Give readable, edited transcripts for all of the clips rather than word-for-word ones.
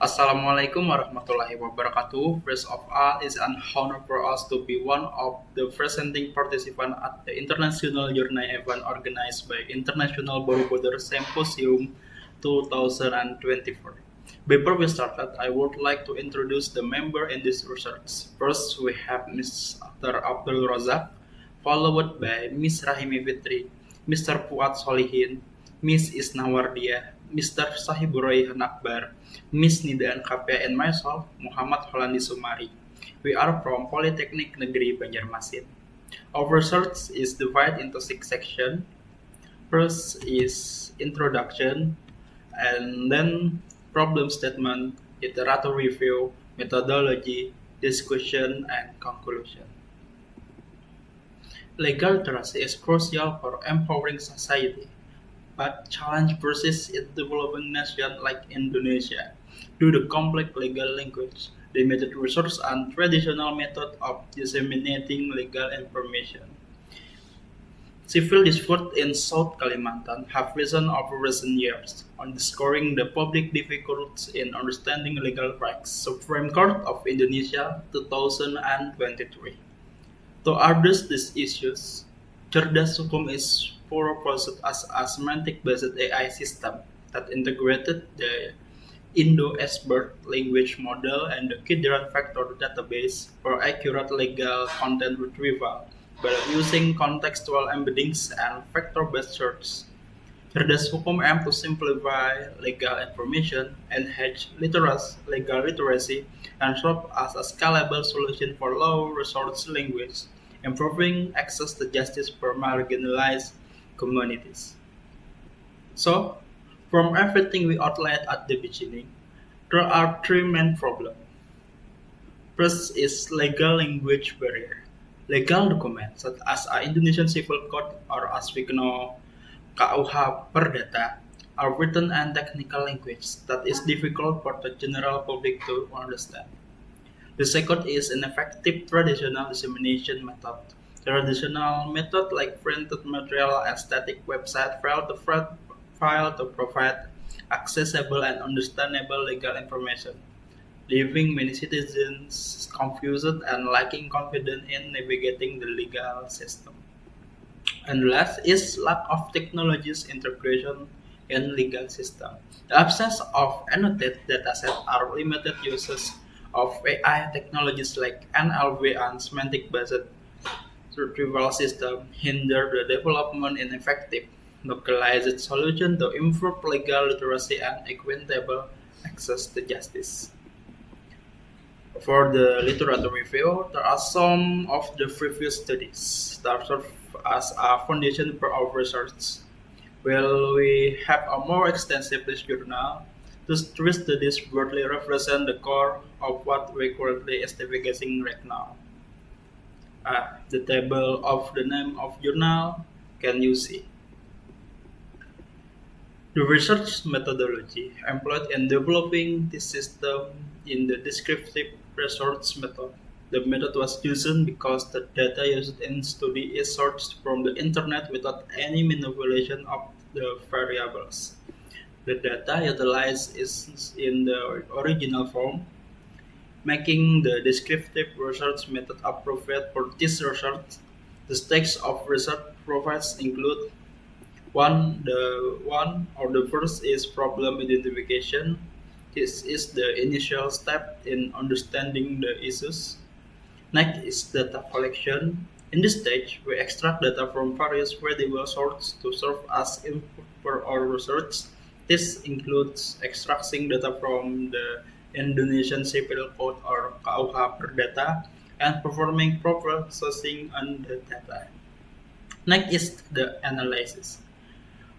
Assalamualaikum warahmatullahi wabarakatuh. First of all, it's an honor for us to be one of the presenting participants at the International Journey event organized by International Borobudur Symposium 2024. Before we started, I would like to introduce the member in this research. First, we have Mr. Abdul Razak, followed by Ms. Rahimi Fitri, Mr. Fuad Solihin, Miss Isnawardia, Mr. Sahibur Raihan Akbar, Miss Nida Kapia, and myself, Muhammad Holandi Sumari. We are from Polytechnic Negeri Banjarmasin. Our research is divided into six sections. First is introduction, and then problem statement, iterative review, methodology, discussion, and conclusion. Legal literacy is crucial for empowering society, but challenge persists in developing nations like Indonesia due to complex legal language, limited resources, and traditional method of disseminating legal information. Civil disputes in South Kalimantan have risen over recent years, underscoring the public difficulties in understanding legal rights. Supreme Court of Indonesia 2023. To address these issues, Cerdas Hukum is proposed as a semantic-based AI system that integrated the Indo-Esbert language model and the Kidron vector database for accurate legal content retrieval by using contextual embeddings and vector-based search. Cerdas Hukum aims to simplify legal information, enhance legal literacy, and serve as a scalable solution for low-resource language, improving access to justice for marginalized communities. So, from everything we outlined at the beginning, there are three main problems. First is legal language barrier. Legal documents such as our Indonesian Civil Code or as we know KUH Perdata are written in technical language that is difficult for the general public to understand. The second is an effective traditional dissemination method. Traditional method like printed material and static website file to provide accessible and understandable legal information, leaving many citizens confused and lacking confidence in navigating the legal system. And last is lack of technologies integration in legal system. The absence of annotated dataset or limited uses of AI technologies like NLP and semantic-based retrieval system hinder the development in effective localized solution to improve legal literacy and equitable access to justice. For the literature review, there are some of the previous studies that serve as a foundation for our research. While we have a more extensive journal, these three studies broadly represent the core of what we're currently investigating right now. The table of the name of journal can you see? The research methodology employed in developing this system in the descriptive research method. The method was chosen because the data used in study is sourced from the internet without any manipulation of the variables. The data utilized is in the original form, making the descriptive research method appropriate for this research. The stakes of research profiles include the first is problem identification. This is the initial step in understanding the issues. Next is data collection. In this stage, we extract data from various credible sources to serve as input for our research. This includes extracting data from the Indonesian Civil Code or KUH Perdata and performing proper processing on the data. Next is the analysis.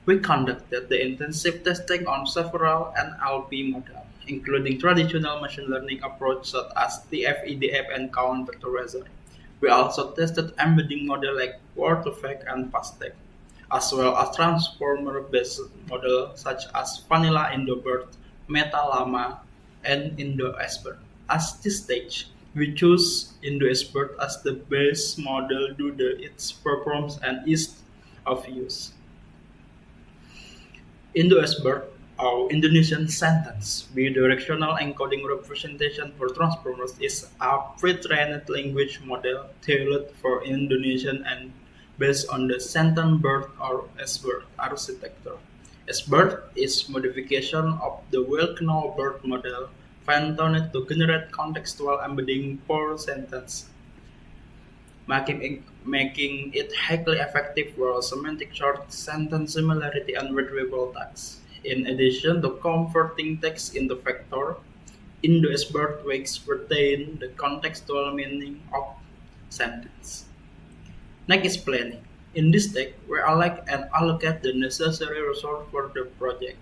We conducted the intensive testing on several NLP models, including traditional machine learning approaches such as TF-EDF and Count Vectorizer. We also tested embedding models like Word2Vec and FastText, as well as transformer-based models such as Vanilla Indobird, MetaLlama, and IndoExpert. At this stage, we choose IndoExpert as the base model due to its performance and ease of use. IndoExpert Our Indonesian sentence bidirectional encoding representation for transformers is a pre-trained language model tailored for Indonesian and based on the sentence BERT or SBERT architecture. SBERT is modification of the well-known BERT model fine-tuned to generate contextual embedding for sentence, making it highly effective for semantic short sentence similarity and retrieval tasks. In addition to converting text into vector, Indo-Esbart works retain the contextual meaning of sentence. Next is planning. In this step, we elect and allocate the necessary resource for the project.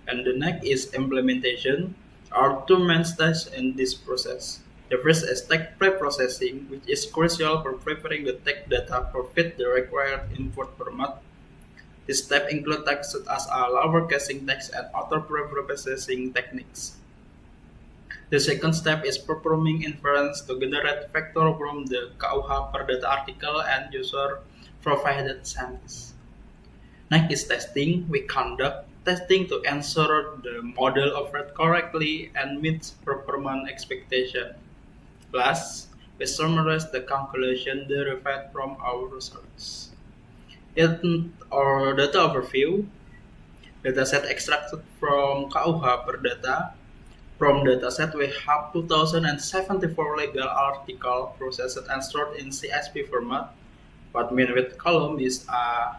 And the next is implementation. Are two main steps in this process. The first is text pre-processing, which is crucial for preparing the text data for fit the required input format. This step includes tasks such as lower casing text and auto pre-processing techniques. The second step is performing inference to generate vector from the KUH per data article and user provided samples. Next is testing. We conduct testing to ensure the model operates correctly and meets performance expectation. Last, we summarize the conclusion derived from our research. In our data overview, dataset extracted from KUH per data. From dataset, we have 2074 legal articles processed and stored in CSV format. What mean with column is an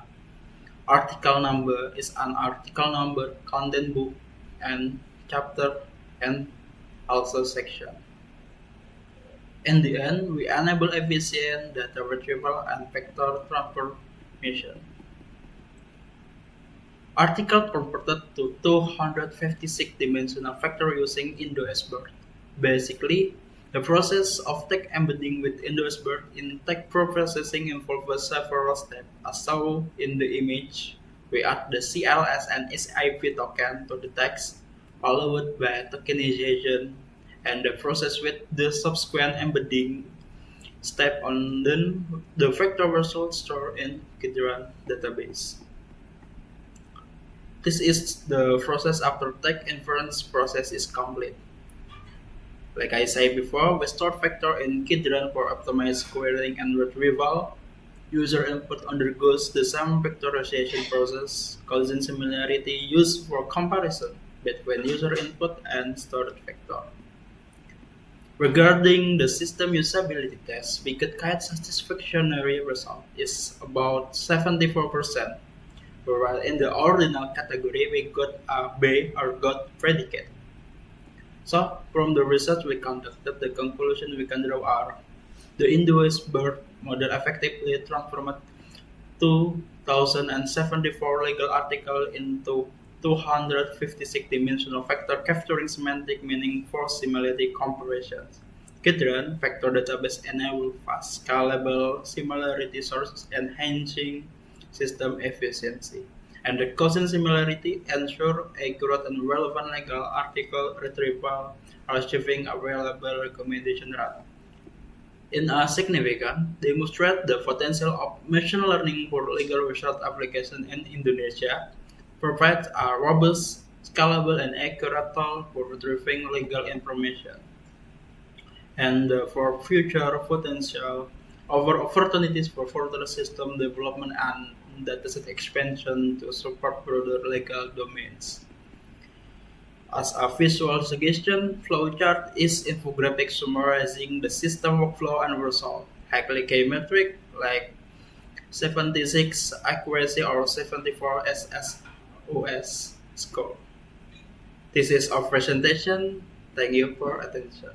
article number, content book, and chapter, and also section. In the end, we enable efficient data retrieval and vector transformation. Article converted to 256 dimensional vector using Indo-Esbart. Basically, the process of text embedding with Indo-Esbart in text processing involves several steps. As shown in the image, we add the CLS and SIP token to the text, followed by tokenization, and the process with the subsequent embedding step on then the vector result stored in Kidron database. This is the process after text inference process is complete. Like I said before, we store vector in Kidron for optimized querying and retrieval. User input undergoes the same vectorization process, causing similarity used for comparison between user input and stored vector. Regarding the system usability test, we get quite satisfactory result is about 74%. Whereas in the ordinal category, we got a B or got predicate. So from the research we conducted, the conclusion we can draw are the Indo-Esbart model effectively transformed 2074 legal article into 256 dimensional vector capturing semantic meaning for similarity comparisons. Kidron vector database enable fast, scalable similarity sources, enhancing system efficiency. And the Gaussian similarity ensure accurate and relevant legal article retrieval, achieving a reliable recommendation rate. In a significant, demonstrate the potential of machine learning for legal research application in Indonesia, provides a robust, scalable, and accurate tool for retrieving legal information. And for future potential over opportunities for further system development and dataset expansion to support broader legal domains. As a visual suggestion, flowchart is infographic summarizing the system workflow and result. Highly metric like 76 accuracy or 74 SSOS score. This is our presentation. Thank you for attention.